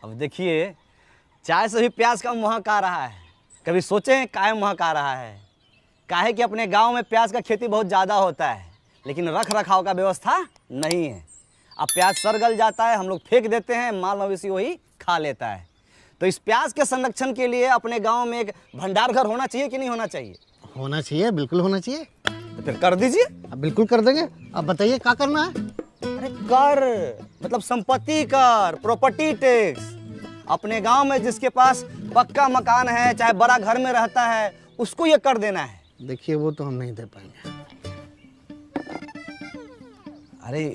अब देखिए, चाय से भी प्याज का महक आ रहा है। कभी सोचे हैं काहे महक आ रहा है? काहे कि अपने गांव में प्याज का खेती बहुत ज़्यादा होता है, लेकिन रख रखाव का व्यवस्था नहीं है। अब प्याज सड़ गल जाता है, हम लोग फेंक देते हैं, माल मवेशी वही खा लेता है। तो इस प्याज के संरक्षण के लिए अपने गांव में एक भंडार घर होना चाहिए कि नहीं होना चाहिए? होना चाहिए, बिल्कुल होना चाहिए। तो फिर कर दीजिए। अब बिल्कुल कर देंगे। अब बताइए क्या करना है? अरे कर मतलब संपत्ति कर, प्रॉपर्टी टैक्स। अपने गांव में जिसके पास पक्का मकान है, चाहे बड़ा घर में रहता है, उसको ये कर देना है। देखिए वो तो हम नहीं दे पाएंगे। अरे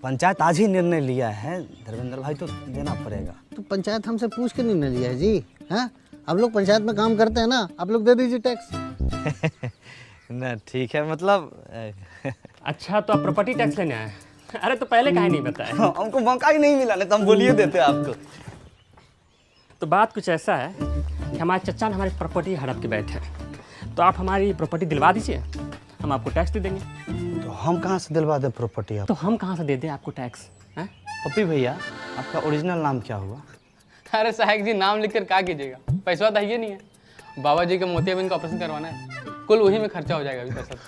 पंचायत आज ही निर्णय लिया है धर्मेंद्र भाई, तो देना पड़ेगा। तो पंचायत हमसे पूछ के नहीं लिया है जी। हैं? आप लोग पंचायत में काम करते हैं ना, आप लोग दे दीजिए टैक्स। ना ठीक है, मतलब अच्छा तो आप प्रॉपर्टी टैक्स लेने आए? अरे तो पहले काहे नहीं बताया? हमको मौका ही नहीं मिला, नहीं तो हम बोलिए देते आपको। तो बात कुछ ऐसा है कि हमारे चचा ने हमारी प्रॉपर्टी हड़प के बैठे हैं, तो आप हमारी प्रॉपर्टी दिलवा दीजिए, हम आपको टैक्स दे देंगे। तो हम कहाँ से दिलवा दें प्रॉपर्टी आप? तो हम कहाँ से दे दें आपको टैक्स? हैं? पप्पी भैया, आपका ओरिजिनल नाम क्या हुआ? अरे साहब जी, नाम लिखकर क्या कीजिएगा, पैसा तो है नहीं है। बाबा जी के मोतियाबिंद का ऑपरेशन करवाना है, कुल वही में खर्चा हो जाएगा अभी पैसा तो।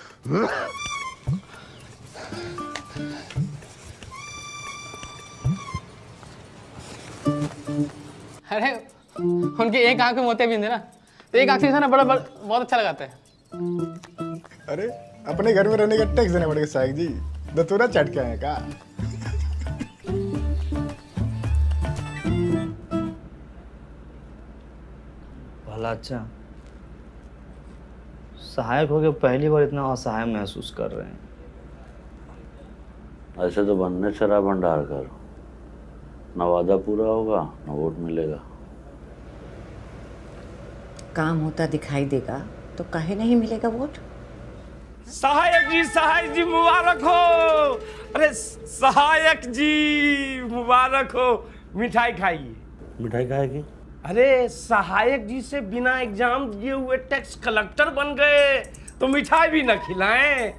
अरे उनके एक आंख में मोतियाबिंद है ना, तो एक आंख से ना बड़ा बहुत अच्छा लगाता है। अरे अपने घर में रहने का टैक्स देना पड़ेगा साहब जी, दतूरा चट के आए का। भला अच्छा, सहायक हो गए, पहली बार इतना असहाय महसूस कर रहे हैं। ऐसे तो बनने शराब भंडार कर, न वादा पूरा होगा न वोट मिलेगा। काम होता दिखाई देगा तो काहे नहीं मिलेगा वोट? सहायक जी मुबारक हो। अरे सहायक जी मुबारक हो। मिठाई खाइए। मिठाई खाएगी? अरे सहायक जी से बिना एग्जाम दिए हुए टैक्स कलेक्टर बन गए, तो मिठाई भी न खिलाएं।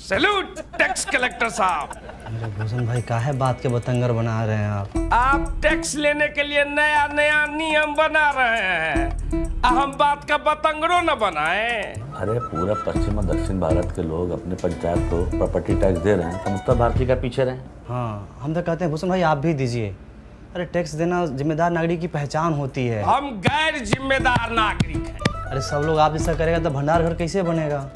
सैल्यूट टैक्स कलेक्टर साहब। अरे भूषण भाई, काहे बात के बतंगर बना रहे हैं आप? आप टैक्स लेने के लिए नया नया नियम बना रहे हैं, हम बात का बतंगड़ो न बनाए। अरे पूरा पश्चिम और दक्षिण भारत के लोग अपने पंचायत को प्रॉपर्टी टैक्स दे रहे हैं, तो उत्तर भारतीय का पीछे रहे। हाँ, हम तो कहते हैं भूषण भाई आप भी दीजिए। अरे टैक्स देना जिम्मेदार नागरिक की पहचान होती है। हम गैर जिम्मेदार नागरिक हैं। अरे सब लोग आप जैसा करेगा तो भंडार घर कैसे बनेगा?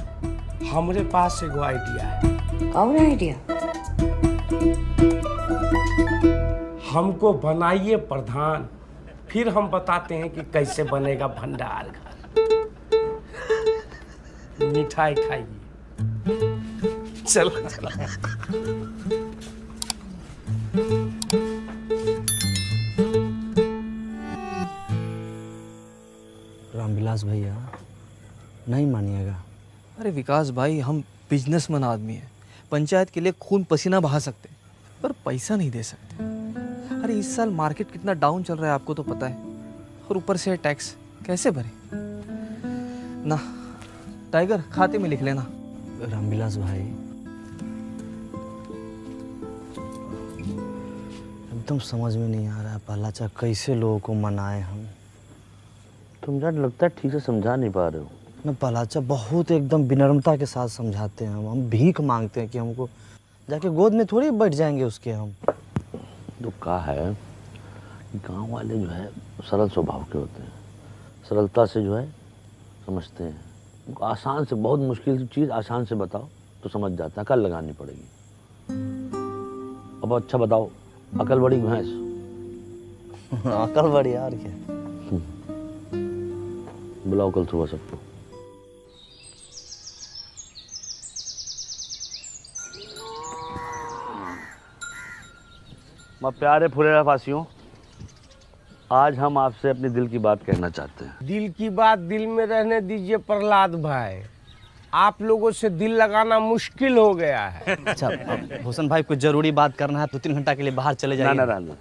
हमारे पास एगो आइडिया है। और आइडिया? हमको बनाइए प्रधान, फिर हम बताते हैं कि कैसे बनेगा भंडार घर। मिठाई खाइए। चलो रामविलास भैया, नहीं मानिएगा। अरे विकास भाई, हम बिजनेसमैन आदमी हैं, पंचायत के लिए खून पसीना बहा सकते पर पैसा नहीं दे सकते। अरे इस साल मार्केट कितना डाउन चल रहा है आपको तो पता है, और ऊपर से टैक्स कैसे भरे? ना टाइगर, खाते में लिख लेना। रामविलास भाई, एकदम समझ में नहीं आ रहा है पहलाचा, कैसे लोगों को मनाए हम। तुम यार लगता है ठीक से समझा नहीं पा रहे हो। ना पहलाचा, बहुत एकदम विनम्रता के साथ समझाते हैं हम भीख मांगते हैं कि हमको जाके गोद में थोड़ी बैठ जाएंगे उसके हम। तो क्या है, गांव वाले जो है सरल स्वभाव के होते हैं, सरलता से जो है समझते हैं। उनको आसान से, बहुत मुश्किल चीज़ आसान से बताओ तो समझ जाता है, अकल लगानी पड़ेगी। अब अच्छा बताओ, अकल बड़ी भैंस। अकल बड़ी यार क्या? बुलाओ कल सुबह सबको। मैं प्यारे फुलेरा फासियों, आज हम आपसे अपने दिल की बात कहना चाहते हैं। दिल की बात दिल में रहने दीजिए प्रहलाद भाई, आप लोगों से दिल लगाना मुश्किल हो गया है। अच्छा भूषण भाई, कुछ जरूरी बात करना है, 2-3 घंटा के लिए बाहर चले जाइए। ना।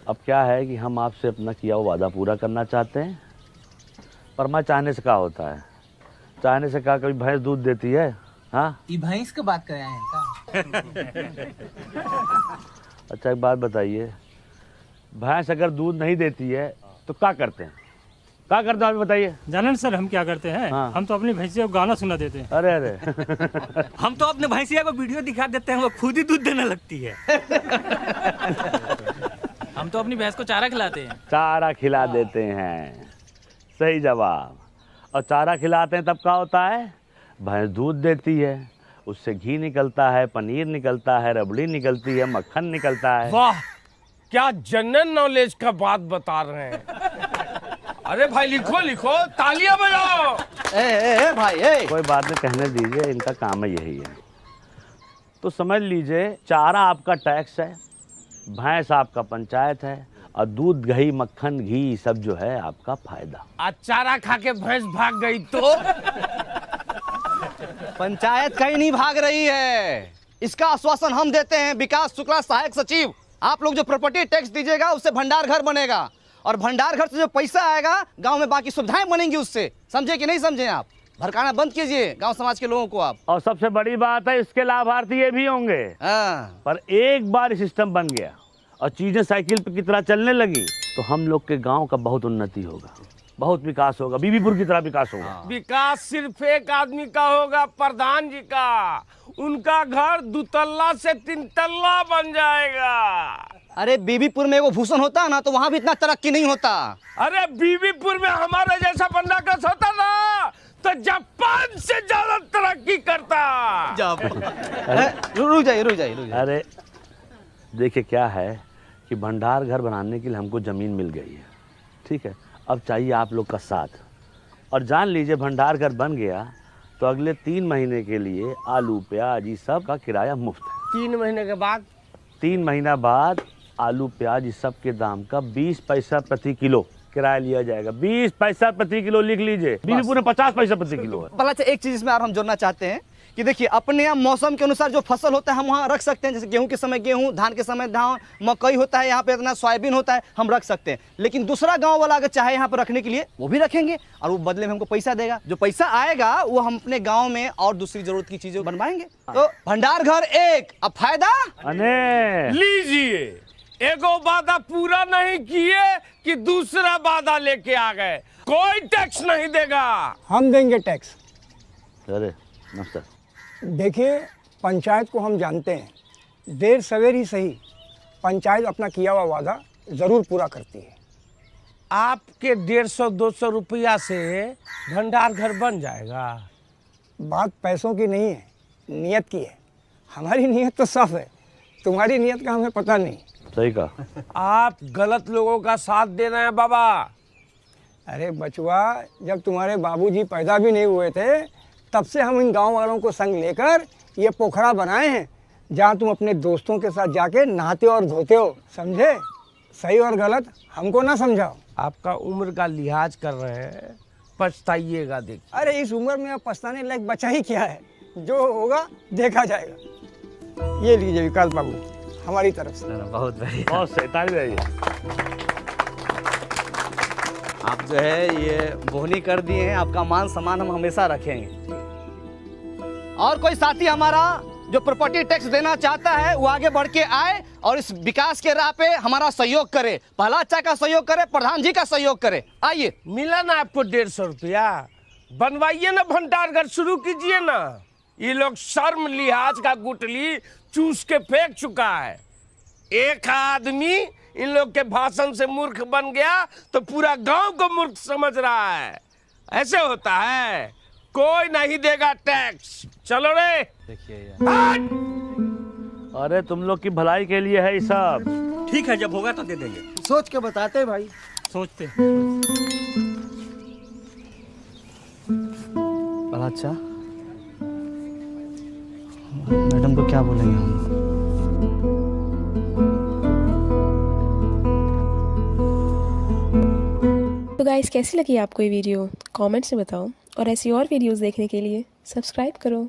अब क्या है कि हम आपसे अपना किया हुआ वादा पूरा करना चाहते हैं, पर मैं चाहने से क्या होता है, चाहने से क्या कभी भैंस दूध देती है? हाँ, ये भैंस की बात कर रहे हैं का? अच्छा एक बात बताइए, भैंस अगर दूध नहीं देती है तो क्या करते हैं? क्या करते हैं आप बताइए। जाने सर हम क्या करते हैं? हाँ। हम तो अपनी भैंसिया को गाना सुना देते हैं। अरे अरे हम तो अपने भैंसिया को वीडियो दिखा देते हैं, वो खुद ही दूध देने लगती है। हम तो अपनी भैंस को चारा खिलाते हैं। चारा खिला देते हैं, सही जवाब। और चारा खिलाते हैं तब क्या होता है? भैंस दूध देती है, उससे घी निकलता है, पनीर निकलता है, रबड़ी निकलती है, मक्खन निकलता है। वाह, क्या जनरल नॉलेज का बात बता रहे हैं। अरे भाई लिखो लिखो, तालियां बजाओ। ए भाई ए। कोई बात नहीं, कहने दीजिए, इनका काम है यही है। तो समझ लीजिए, चारा आपका टैक्स है, भैंस आपका पंचायत है, और दूध दही मक्खन घी सब जो है आपका फायदा। आज चारा खा के भैंस भाग गई तो? पंचायत कहीं नहीं भाग रही है, इसका आश्वासन हम देते हैं। विकास शुक्ला, सहायक सचिव, आप लोग जो प्रॉपर्टी टैक्स दीजिएगा उससे भंडार घर बनेगा, और भंडार घर से जो पैसा आएगा गांव में बाकी सुविधाएं बनेंगी उससे। समझे कि नहीं समझे? आप भड़काना बंद कीजिए गांव समाज के लोगों को आप। और सबसे बड़ी बात है, इसके लाभार्थी ये भी होंगे। पर एक बार सिस्टम बन गया और चीजें साइकिल की तरह चलने लगी तो हम लोग के गांव का बहुत उन्नति होगा, बहुत विकास होगा, बीबीपुर की तरह विकास होगा। विकास सिर्फ एक आदमी का होगा, प्रधान जी का। उनका घर 2 तल्ला से 3 तल्ला बन जाएगा। अरे बीबीपुर में वो भूषण होता ना तो वहाँ भी इतना तरक्की नहीं होता। अरे बीबीपुर में हमारे जैसा बंदाकस होता ना तो जापान से ज्यादा तरक्की करता। रुक जाइए। अरे देखिए, क्या है कि भंडार घर बनाने के लिए हमको ज़मीन मिल गई है, ठीक है। अब चाहिए आप लोग का साथ, और जान लीजिए भंडार घर बन गया तो अगले 3 महीने के लिए आलू प्याज ये सब का किराया मुफ्त है। 3 महीने के बाद? 3 महीना बाद आलू प्याज इस सब के दाम का 20 पैसा प्रति किलो किराया लिया जाएगा। 20 पैसा प्रति किलो, लिख लीजिए। बीबीपुर में 50 पैसा प्रति किलो है। भला एक चीज इसमें और हम जोड़ना चाहते हैं कि देखिए, अपने यहाँ मौसम के अनुसार जो फसल होता है हम वहाँ रख सकते हैं। जैसे गेहूं के समय गेहूं, धान के समय धान, मकई होता है, यहाँ पे इतना सोयाबीन होता है, हम रख सकते हैं। लेकिन दूसरा गांव वाला अगर चाहे यहाँ पर रखने के लिए, वो भी रखेंगे, और वो बदले में हमको पैसा देगा। जो पैसा आएगा वो हम अपने गाँव में और दूसरी जरूरत की चीजें बनवाएंगे। तो भंडार घर एक, अब फायदा लीजिए। एगो वादा पूरा नहीं किए कि दूसरा वादा लेके आ गए। कोई टैक्स नहीं देगा। हम देंगे टैक्स। अरे नमस्कार। देखिए, पंचायत को हम जानते हैं, देर सवेर ही सही पंचायत अपना किया हुआ वादा ज़रूर पूरा करती है। आपके 150-200 रुपया से भंडार घर बन जाएगा। बात पैसों की नहीं है, नियत की है। हमारी नियत तो साफ है, तुम्हारी नियत का हमें पता नहीं। सही कहा। आप गलत लोगों का साथ दे रहे हैं बाबा। अरे बचवा, जब तुम्हारे बाबूजी पैदा भी नहीं हुए थे तब से हम इन गांव वालों को संग लेकर ये पोखरा बनाए हैं, जहाँ तुम अपने दोस्तों के साथ जाके नहाते और धोते हो। समझे? सही और गलत हमको ना समझाओ। आपका उम्र का लिहाज कर रहे हैं, पछताइएगा। देखिए, अरे इस उम्र में अब पछताने लायक बचा ही क्या है? जो होगा देखा जाएगा। ये लीजिए विकास बाबू, हमारी तरफ से। बहुत बढ़िया, बहुत सही, ताली बजाइए। आप जो है ये बोहनी कर दिए हैं, आपका मान सम्मान हम हमेशा रखेंगे। और कोई साथी हमारा जो प्रॉपर्टी टैक्स देना चाहता है वो आगे बढ़ के आए और इस विकास के राह पे हमारा सहयोग करे। पहला अच्छा का सहयोग करे, प्रधान जी का सहयोग करे। आइए। मिला ना आपको 150 रुपया? बनवाइए ना, भंडार घर शुरू कीजिए ना। ये लोग शर्म लिहाज का गुटली चूस के फेंक चुका है। एक आदमी इन लोग के भाषण से मूर्ख बन गया तो पूरा गांव को मूर्ख समझ रहा है। ऐसे होता है, कोई नहीं देगा टैक्स। चलो रे। देखिए, अरे तुम लोग की भलाई के लिए है ये सब। ठीक है, जब होगा तो दे देंगे। सोच के बताते भाई। सोचते। बड़ा अच्छा, मैडम को क्या बोलेंगे हम? तो गाइस, कैसी लगी आपको ये वीडियो? कमेंट्स में बताओ, और ऐसी और वीडियोस देखने के लिए सब्सक्राइब करो।